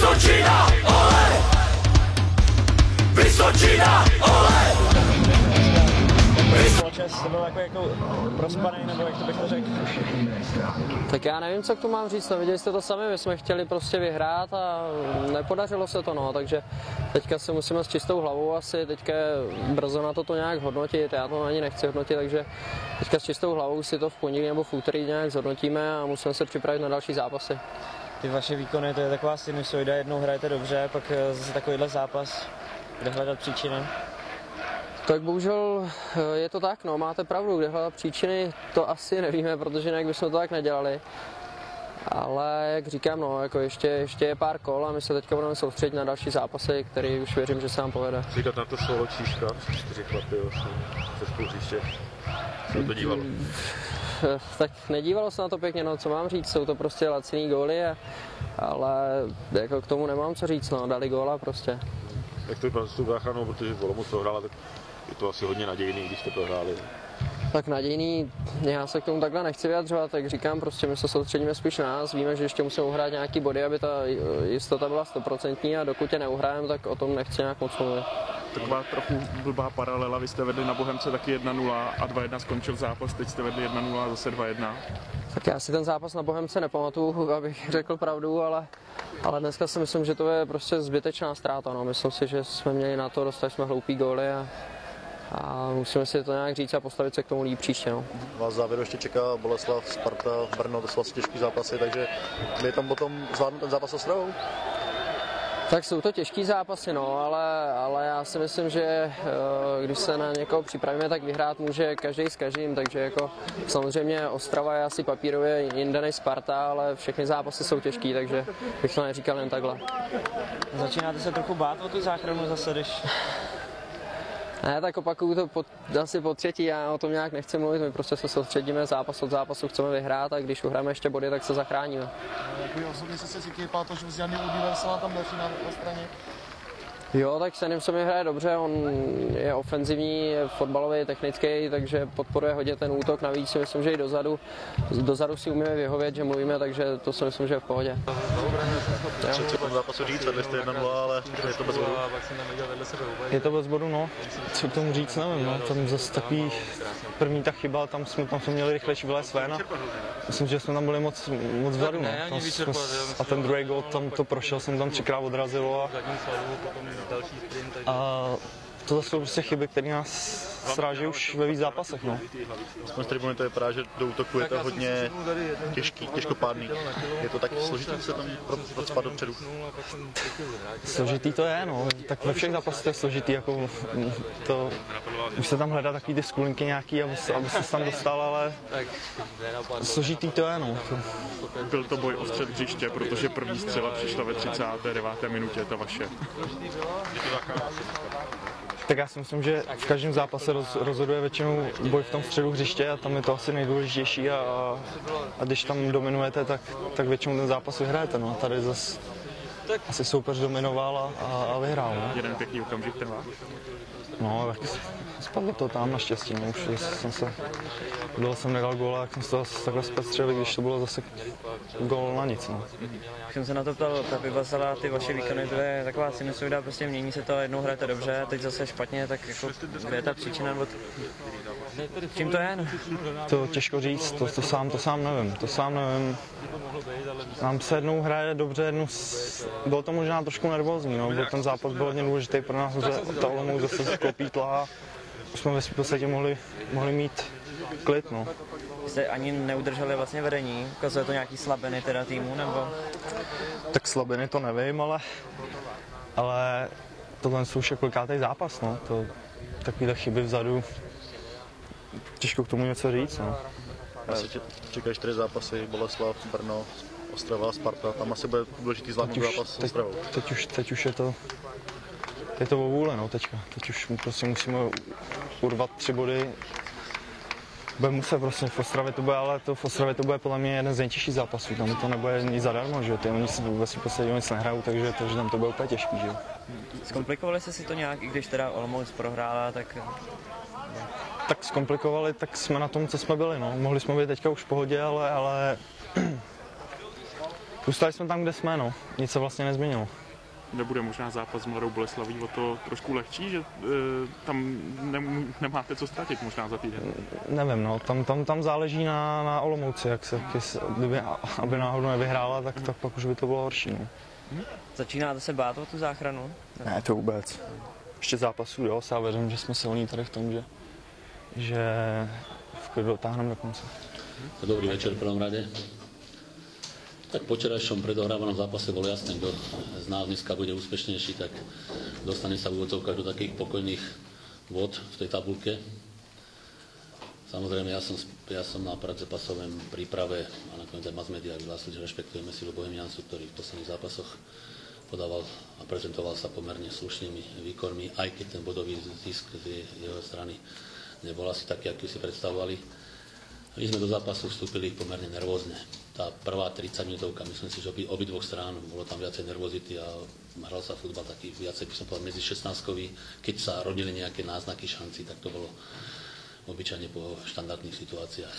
Vysočina, ole! Vysočina, ole! Čas byl jako prospaný, nebo jak to bych to řekl? Tak já nevím, co k tomu mám říct, no, viděli jste to sami, my jsme chtěli prostě vyhrát a nepodařilo se to, no, takže teďka se musíme s čistou hlavou asi, teďka brzo na to nějak hodnotit, já to ani nechci hodnotit, takže teďka s čistou hlavou si to v pondělí nebo v úterý nějak zhodnotíme a musíme se připravit na další zápasy. Ty vaše výkony, to je taková sinusoida, jednou hrajete dobře, pak zase takovýhle zápas, kde hledat příčiny. Tak bohužel je to tak, no, máte pravdu, kde hledat příčiny, to asi nevíme, protože jinak bychom to tak nedělali. Ale jak říkám, no, jako ještě je pár kol a my se teďka budeme soustředit na další zápasy, který už věřím, že se nám povede. Říkat na to solo číška, 4 chlapy vlastně, ze spoluhřiště. Co to dívalo? Tak nedívalo se na to pěkně, no, co mám říct, jsou to prostě laciný góly, ale jako k tomu nemám co říct, no, dali góla prostě. Jak to vypadá s tou záchranou, protože Olomouc prohrála, tak je to asi hodně nadějný, když jste prohráli. Tak nadějný, já se k tomu takhle nechci vyjadřovat, tak říkám, prostě my se soustředíme spíš na nás, víme, že ještě musíme uhrát nějaký body, aby ta jistota byla 100% a dokud je neuhrajeme, tak o tom nechci nějak moc mluvit. Taková trochu blbá paralela, vy jste vedli na Bohemce taky 1-0 a 2-1 skončil zápas, teď jste vedli 1-0 a zase 2-1. Tak já si ten zápas na Bohemce nepamatuju, abych řekl pravdu, ale dneska si myslím, že to je prostě zbytečná ztráta. No. Myslím si, že jsme měli na to, dostali jsme hloupý góly a musíme si to nějak říct a postavit se k tomu líp příště. No. Vás v závěru ještě čeká Boleslav, Sparta, Brno, to jsou vlastně těžký zápasy, takže my tam potom zvládnu ten zápas s Ostravou? Tak jsou to těžký zápasy, no, ale já si myslím, že když se na někoho připravíme, tak vyhrát může každý s každým, takže jako samozřejmě Ostrava je asi papírově jinde než Sparta, ale všechny zápasy jsou těžký, takže bych to neříkal jen takhle. Začínáte se trochu bát o tu záchranu zase, když... Ne, tak opakuju to asi po třetí, já o tom nějak nechci mluvit, my prostě se soustředíme zápas od zápasu, chceme vyhrát a když uhráme ještě body, tak se zachráníme. Jakoby osobně se cítí pátoš s Janem Universala tam další na straně? Jo, tak Sanem se mi hraje dobře, on je ofenzivní, je fotbalový, technický, takže podporuje hodně ten útok, navíc si myslím, že i dozadu si umíme vyhovět, že mluvíme, takže to si myslím, že je v pohodě. Co tomu zápasu říct, vedli jste 1-0, ale je to bez bodu. Je to bez bodu, no. Co k tomu říct, nevím, no. Tam zase takový první ta chyba, tam jsme měli rychlejší vylézt ven. Myslím, že jsme tam byli moc vzadu, no. A ten druhý gól, tam to prošel, jsem tam 3krát odrazilo a to jsou prostě chyby, které nás sráží už ve víc zápasech, no. Z tribuny to vypadá, že do útoku je to hodně těžkopádný. Je to tak složitý se tam procpat dopředu? Složitý to je, no. Tak ve všech zápasech to je složitý, jako to... Už se tam hledá takový ty skulinky nějaký, aby se tam dostal, ale složitý to je, no. Byl to boj o střed hřiště, protože první střela přišla ve 39. minutě, ta vaše. Tak já si myslím, že v každém zápase rozhoduje většinou boj v tom středu hřiště a tam je to asi nejdůležitější a když tam dominujete, tak většinou ten zápas vyhrajete. No. Tady zase asi soupeř dominoval a vyhrál. No. Jeden pěkný okamžik trvá. No, tak spadlo to tam naštěstí. No. Už jsem nedal góla, jak jsem se to takhle zpestřelil, když to bylo zase gól na nic. No. Když jsem se na to ptal Pepi Basala, ty vaše výkony, to je taková sinusoida, prostě mění se to, jednou hrajete dobře, teď zase špatně, tak jako, kde je ta příčina, nebo čím to je? No? To těžko říct, to sám nevím. Nám se jednou hraje dobře, bylo to možná trošku nervózní, no. Ten zápas byl hodně důležitý pro nás, že ta Olomouc zase sklopítla a už jsme v podstatě mohli mít klid, no. Jste ani neudrželi vlastně vedení, ukazuje to nějaký slabiny teda týmu, nebo? Tak slabiny to nevím, ale tohle jsou už kolikátej zápas, no. Takovýhle chyby vzadu, těžko k tomu něco říct, no. Asi čekají 4 zápasy, Boleslav, Brno, Ostrava, Sparta, tam asi bude důležitý zvládnout zápas s Ostravou. Teď už je to o vůli, no, teďka. Teď už prostě musíme urvat 3 body. Bude muset prostě v Ostravě to bude, ale v Ostravě to bude podle mě jeden z nejtěžších zápasů, tam to nebude nic zadarmo, že oni si vůbec prostě nic nehrajou, takže tam to bude úplně těžký, že jo. Zkomplikovali jste si to nějak, i když teda Olomouc prohrála, tak... Tak zkomplikovali, tak jsme na tom, co jsme byli, no. Mohli jsme být teďka už v pohodě, ale Zůstali jsme tam, kde jsme, no. Nic se vlastně nezměnilo. Nebude možná zápas s Mladou Boleslaví o to trošku lehčí, že tam nemáte co ztratit možná za týden? Nevím, no. Tam záleží na Olomouci, aby náhodou nevyhrála, tak pak už by to bylo horší, no. Začínáte se bát o tu záchranu? Ne, to vůbec. Ještě zápasů dost, já věřím, že jsme silní tady v tom, že v klidu dotáhneme do konce. Dobrý večer v prvom rade. Tak po včerajšom predohrávanom zápase bolo jasné, kto z nás dneska bude úspešnejší, tak dostane sa v úvodzovkách do takých pokojných vod v tej tabulke. Samozrejme, ja som na predzapasovém príprave a nakoniec aj mass media vyhlásili, že rešpektujeme silu Bohemiansu, ktorý v posledných zápasoch podával a prezentoval sa pomerne slušnými výkonmi, aj keď ten bodový zisk z jeho strany nebol asi taký, aký si predstavovali. My sme do zápasu vstúpili pomerne nervózne. Tá prvá 30 minútovka, myslím si, že obidvoch strán bolo tam viacej nervozity a hral sa futbal taký viacej, by som povedal, medzi 16-kový. Keď sa rodili nejaké náznaky šanci, tak to bolo obyčajne po štandardných situáciách.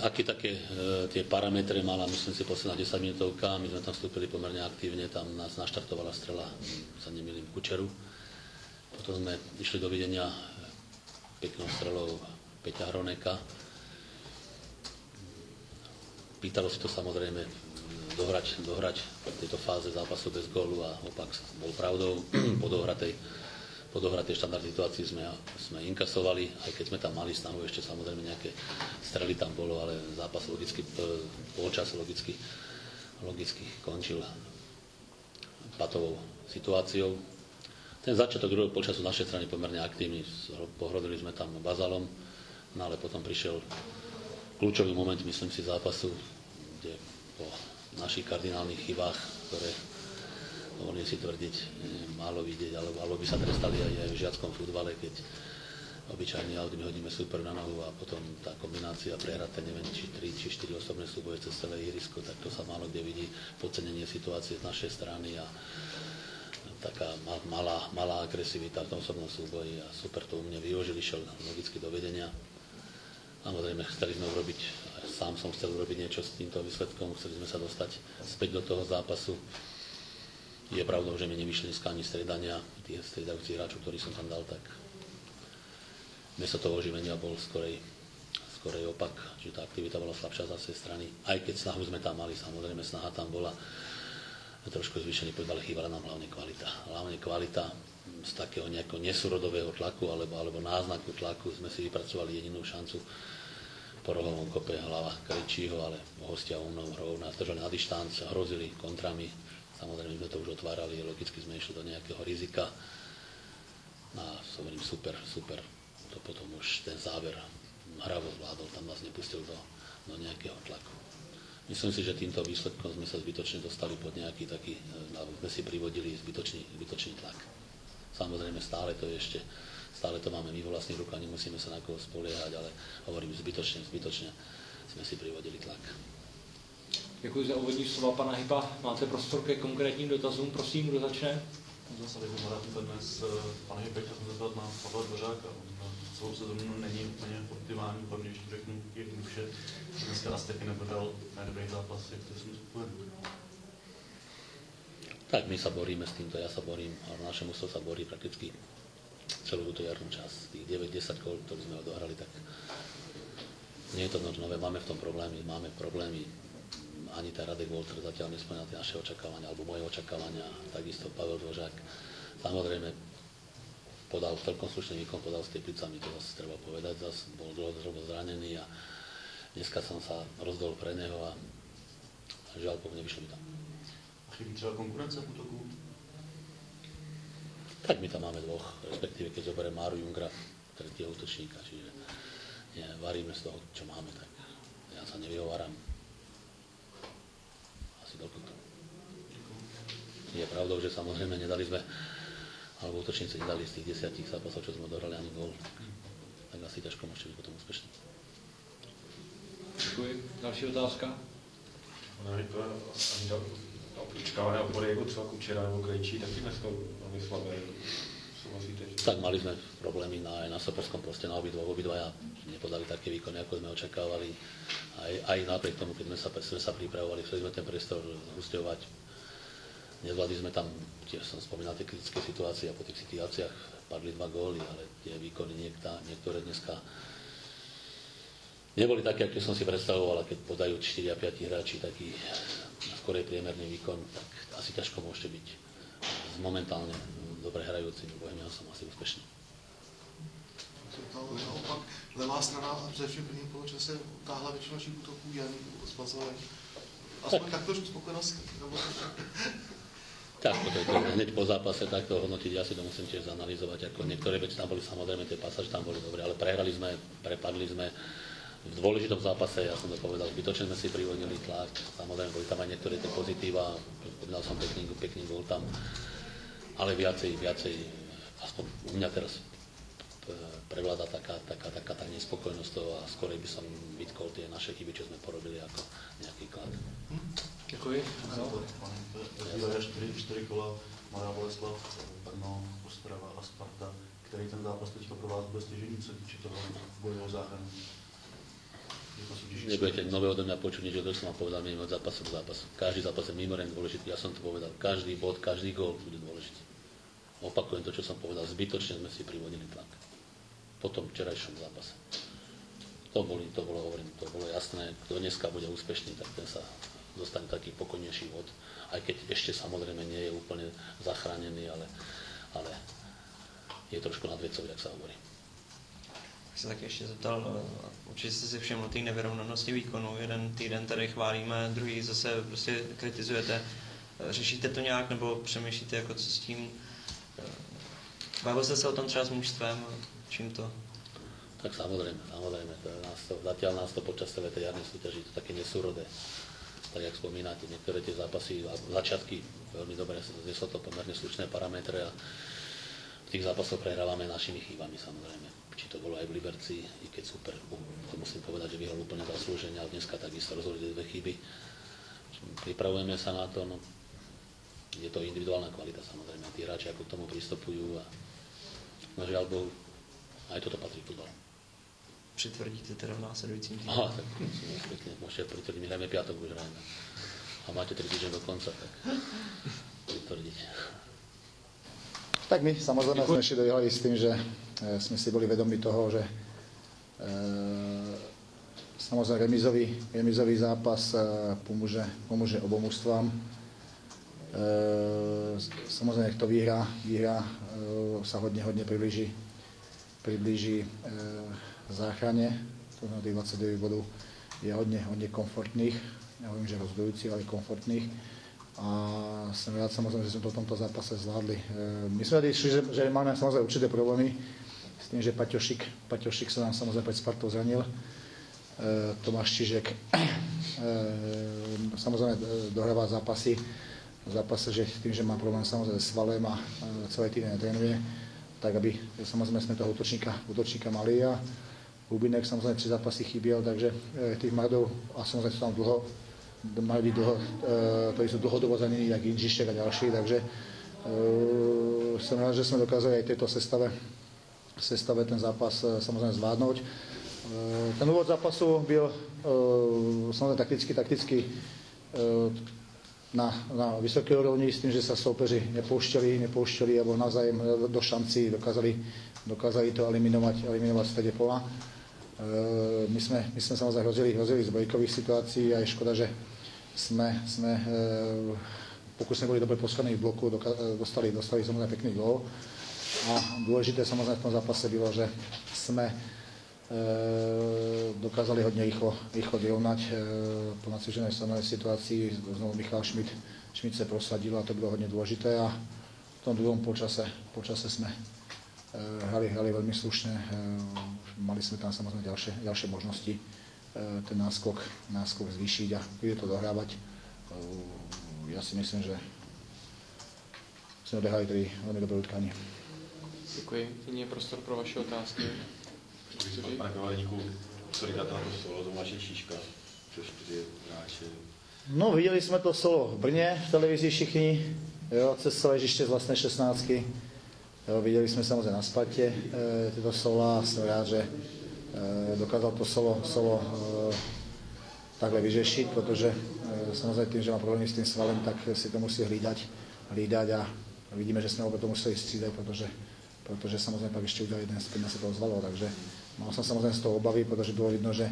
Aké také tie parametre mala, myslím si, posledná 10 minútovka, my sme tam vstúpili pomerne aktívne, tam nás naštartovala strela, sa nemýlim, Kučeru. Potom sme išli do videnia peknou strelou Peťa Hroneka. Pýtalo si to samozrejme dohrať v tejto fáze zápasu bez gólu a opak bol pravdou. Po dohratej štandard situácii sme inkasovali, aj keď sme tam mali snahu, ešte samozrejme nejaké strely tam bolo, ale zápas logicky, polčas logicky končil patovou situáciou. Ten začiatok druhého polčasu z našej strany pomerne aktívny, pohrozili sme tam Bazalom, no ale potom prišiel kľúčový moment, myslím si, zápasu, kde po našich kardinálnych chybách, ktoré dovolím si tvrdiť, málo vidieť, alebo by sa trestali aj v žiackom futbale, keď obyčajný aut my hodíme super na nohu a potom tá kombinácia prehraté, neviem, či 3 či 4 osobné súboje cez celé ihrisko, tak to sa málo kde vidí, podcenenie situácie z našej strany a taká malá agresivita v tom osobnom súboji a super to u mňa využil, išiel logicky do vedenia. Samozrejme, chceli sme urobiť, sám som chcel urobiť niečo s týmto výsledkom, chceli sme sa dostať späť do toho zápasu. Je pravdou, že mi nevyšli dneska ani striedania, tých striedajúcich hráčov, ktorých som tam dal, tak miesto toho oživenia bol skorej opak, že tá aktivita bola slabšia z našej strany. Aj keď snahu sme tam mali, samozrejme snaha tam bola trošku zvýšený podľa, chýbala nám hlavne kvalita. Hlavne kvalita z takého nejakého nesúrodového tlaku alebo náznaku tlaku sme si vypracovali jedinú šancu po rohovom kope hlava Krejčího, ale hostia umnou hrou nás držali na dištanc, hrozili kontrami. Samozrejme sme to už otvárali, logicky sme išli do nejakého rizika. A hovorím, super, to potom už ten záver hravo zvládol, tam nás nepustil do nejakého tlaku. Myslím si, že týmto výsledkom sme sa zbytočne dostali pod nejaký taký, sme si privodili zbytočný tlak. Samozrejme stále to máme my vo vlastných rukách, nemusíme sa na koho spoliehať, ale hovorím, zbytočne sme si privodili tlak. Děkuji za úvodní slova pana Hyba. Máte prostor ke konkrétním dotazům, prosím, kdo začne? Zase bych mohl dnes pana Hyba chtěl jsem zeptat na Pavla Dvořáka. Celou sezónu není úplně optimální, hlavně když to řeknu jednoduše. Dneska nás taky nebral nedobrý zápas, jak to jsem spokojený. Tak my sa boríme s týmto, ja sa borím, ale naše mužstvo sa borí prakticky celú túto jarnú časť. Tých 9-10 kol, ktoré sme odohrali, tak nie je to nič nové, máme v tom problémy. Ani tá Radek Wolter zatiaľ nesplňal tie naše očakávania, alebo moje očakávania, takisto Pavel Dvořák. Samozrejme, podal celkom slušný výkon, podal s Teplicami, to zase treba povedať, zase bol dlho zranený a dneska som sa rozdol pre neho a žiaľ, nevyšlo mi tam. Chybí třeba konkurence v útoku? Tak my tam máme dvoch, respektíve keď zoberiem Máru Jungra, tretieho útočníka, čiže varíme z toho, čo máme, tak ja sa nevyhováram. Asi toľko. Je pravdou, že samozrejme nedali sme, alebo útočníci nedali z tých 10 zápasov, čo sme odohrali, ani gól. Tak asi ťažko môžete byť potom úspešný. Děkuji. Další otázka. Očekávané opory jako třeba Kučera nebo Krejčí, taky dneska velmi slabé. Tak mali sme problémy aj na stoperskom poste, na obidvaja nepodali také výkony, ako sme očakávali. Aj napriek tomu, keď sme sa pripravovali, chceli sme ten priestor zhusťovať. Nezvládli sme tam, tiež som spomínal tie kritické situácie a po tých situáciách padli 2 góly, ale tie výkony niektoré dneska neboli také, aké som si predstavoval, a keď podajú 4 a 5 hráči taký skorej priemerný výkon, tak asi ťažko môžete byť momentálne dobre hrajúcim, Bohemian som asi úspešný. Naopak, levá strana a především v prvním poločase utáhla většinu našich útoků Jan Spazovej. Aspoň takto spokojenost. Tak, hneď po zápase takto hodnotiť, ja si to musím tiež zanalizovať, ako niektoré veci tam boli, samozrejme tie pasáže tam boli dobré, ale prehrali sme, prepadli sme v dôležitom zápase, ja som to povedal, zbytočne sme si privodnili tlak, samozrejme boli tam aj niektoré tie pozitíva, povedal som pekný gól tam, ale viacej, aspoň u mňa teraz prevláda taká tá nespokojnosť toho a skorej by som vytkol tie naše chyby, čo sme porobili ako nejaký klad. Děkuji. Zbývají 4 kola, Mladá Boleslav, Brno, Ostrava a Sparta. Který ten zápas teďka pro vás bude stěžení, co týče toho bojového záchranu? Nebudete nové odo mňa počuť niečo, to som vám povedal mimo od zápasu k zápasu. Každý zápas je mimoriadne dôležitý, ja som to povedal. Každý bod, každý gól bude dôležitý. Opakujem to, čo som povedal, zbytočne sme si privodili tlak. Po tom včerajšom zápase. To bolo jasné, kto dneska bude úspešný, tak ten sa dostane taký pokojnejší vod. Aj keď ešte samozrejme nie je úplne zachránený, ale je trošku nad vecou, jak sa hovorí. bych se taky ještě zeptal, určitě jste si všiml té nevyrovnanosti výkonu. Jeden týden tady chválíme, druhý zase prostě kritizujete. Řešíte to nějak nebo přemýšlíte, jako co s tím? Bavil jste se o tom třeba s mužstvem? Čím to? Tak samozrejme, zatiaľ nás to počas celej tej jarnej súťaži to také nesúrodé. Tak jak spomínate, niektoré tie zápasy, začiatky veľmi dobre, zneslo to pomerne slušné parametre a v tých zápasoch prehrávame našimi chybami samozrejme. Či to bolo aj v Liberci, i keď super, to musím povedať, že vyhral úplne zaslúžene, ale dneska takisto rozhodli 2 chyby. Pripravujeme sa na to, no je to individuálna kvalita samozrejme, tí hráči ako k tomu pristupujú a no žiaľ Bohu, aj toto patrí k futbalu. Přitvrdíte teda v následujícím týdnu? Aha, tak pekne, môžete pritvrdiť, my hrajeme piatok, už hrajeme. A máte 3 týždne do konca, tak pritvrdiť. Tak my samozrejme sme ešte dojeli s tým, že sme si boli vedomi toho, že samozrejme remizový zápas pomôže obom mužstvám. Samozrejme, kto vyhrá sa hodne priblíži záchrane, to znamená tých 29 bodov je hodne komfortných, neviem, že rozhodujúcich, ale komfortných. A som rád samozrejme, že sme to v tomto zápase zvládli. My sme radi, že máme samozrejme určité problémy s tým, že Paťo Šik sa nám samozrejme pred Spartou zranil. Tomáš Čižek samozrejme dohráva zápasy, že tým, že má problém samozrejme s svalem a celé týden netrénuje, tak aby samozrejme sme toho útočníka mali a Hubinek samozrejme 3 zápasy chýbal, takže tých mladov a samozrejme sú tam mali byť ktorí sú dlhodobo zranení, jak Inžišek a ďalší, takže som rád, že sme dokázali aj tejto sestave ten zápas samozrejme zvládnuť. Ten úvod zápasu byl samozrejme takticky na vysoké úrovni s tým, že sa soupeři nepoušťali alebo navzájem do šancí dokázali to eliminovať v strede pola. My sme samozrejme hrozili z bojkových situácií a je škoda, že pokud sme boli dobre postaví v bloku, dostali samozrejme pekný gól. A dôležité samozrejme v tom zápase bylo, že sme dokázali hodne rýchlo vyrovnať po nacvičenej situácii. Znovu Michal Šmit sa prosadil a to bylo hodne dôležité a v tom druhom počase sme hrali veľmi slušne. Mali sme tam samozrejme ďalšie možnosti ten náskok zvýšiť a bude to dohrávať. Ja si myslím, že sme odehrali tedy veľmi dobré utkanie. Děkuji. Nyní je prostor pro vaše otázky. Pane Kovalníku, co říkáte na to solo Tomáše Čížka? Přes 4 hráče. No, viděli jsme to solo v Brně v televizi všichni, jo, cez celé ježiště z vlastné 16. Videli sme samozrejme na Sparte tieto sola a som rád, že dokázal to solo takhle vyřešiť, protože samozrejme tým, že má problémy s tým svalem, tak si to musí hlídať a vidíme, že sme ho to museli střídať, protože samozrejme pak ešte udělal jeden spin, sa toho zvalo, takže mal som samozrejme z toho obavy, protože bylo vidno, že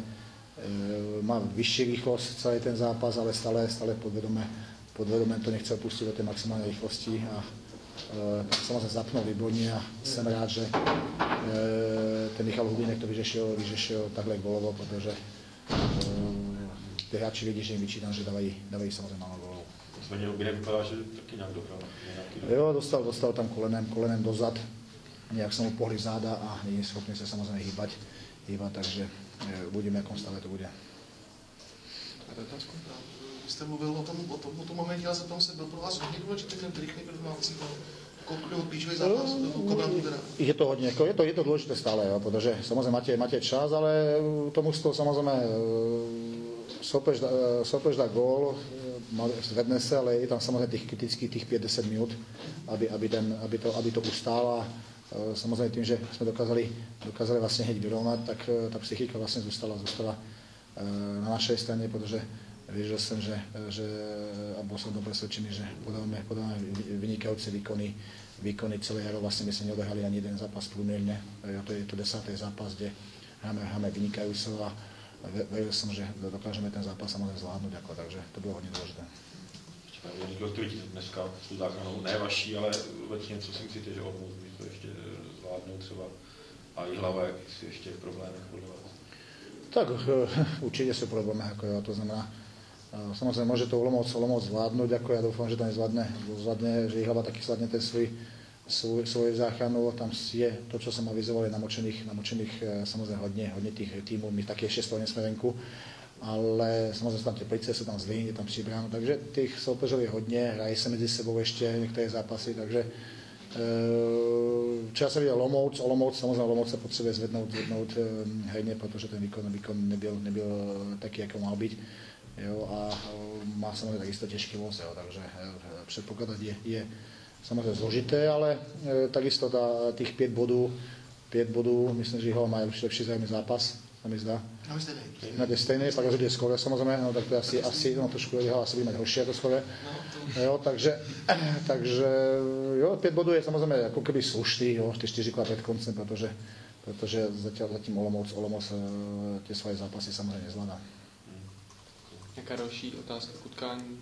má vyšší rýchlosť celý ten zápas, ale stále podvedome to nechcel pustiť do tej maximálnej rýchlosti a tak samozrejme zapnul výborne a som rád, že ten Michal Hubinek to vyřešil takhle gólovo, protože tí hráči vidí, že im vyčítam, že dávají samozrejme málo gólov. Nicméně Hubinek vypadá, že taky nějak dohral. Jo, dostal tam kolenem dozad, nejak sa mu pohli záda a nie je schopný sa samozrejme hýbať, takže uvidíme, v jakom stave to bude. Vy jste mluvil o tom momentě, ale zeptám se, byl pro vás hodně důležitý ten rychlý prvnávací gól? Koľko klíčový zápas do Kobratu teda? Je to hodně, je to dôležité stále, jo, protože samozřejmě máte čas, ale to mužstvo samozřejmě soupeř dá gól, zvedne se, ale je tam samozřejmě těch kritických 5-10 minut, aby to ustála. Samozřejmě tím, že jsme dokázali vlastně hneď vyrovnat, tak ta psychika vlastně zůstala na našej straně, protože věřil jsem, že a byl jsem to presvedčený, že podáme vynikajúce výkony celé jaro. Vlastně my jsme neodehrali ani jeden zápas průměrně. Je to 10. zápas, kde hráme vynikajúco a veril jsem, že dokážeme ten zápas samozřejmě zvládnout, takže to bylo hodně důležité. Někdo tvrdí dneska tu záchranu, ne vaší, ale obecně, co si myslíte, že Olomouc by to ještě zvládnout třeba a Jihlava, jak si ještě v problémech podle vás? Tak určitě jsou problémy, jako jo, to znamená, samozřejmě může to Olomouc zvládnout, jako já doufám, že to nezvládne, že Jihlava taky zvládne ten svoj záchranu, tam je to, co jsem avizoval, je namočených samozřejmě hodně těch týmů, my taky ještě spolu nejsme venku, ale samozřejmě jsou tam Teplice, jsou tam Zlín, je tam Příbram, takže těch soupeřů je hodně, hrají se mezi sebou ještě některé zápasy, takže včera jsem viděl Olomouc, samozřejmě Olomouc se potřebuje zvednout herně, protože ten výkon nebyl taký, jako mal být. Jo, a má samozřejmě takisto těžký voz, jo, takže předpokládat je samozřejmě zložité, ale takisto těch 5 bodů, myslím, že Jihlava má lepší vzájemný zápas, to mi zdá. Na té stejné, pak rozhoduje skóre samozřejmě, no, tak to je asi trošku Jihlava asi bude mít horší jako skóre. Jo, takže jo, 5 bodů je samozřejmě jako keby slušný, jo, ty 4 kola před koncem, protože zatím Olomouc ty svoje zápasy samozřejmě nezvládá. Jaká další otázka k utkání?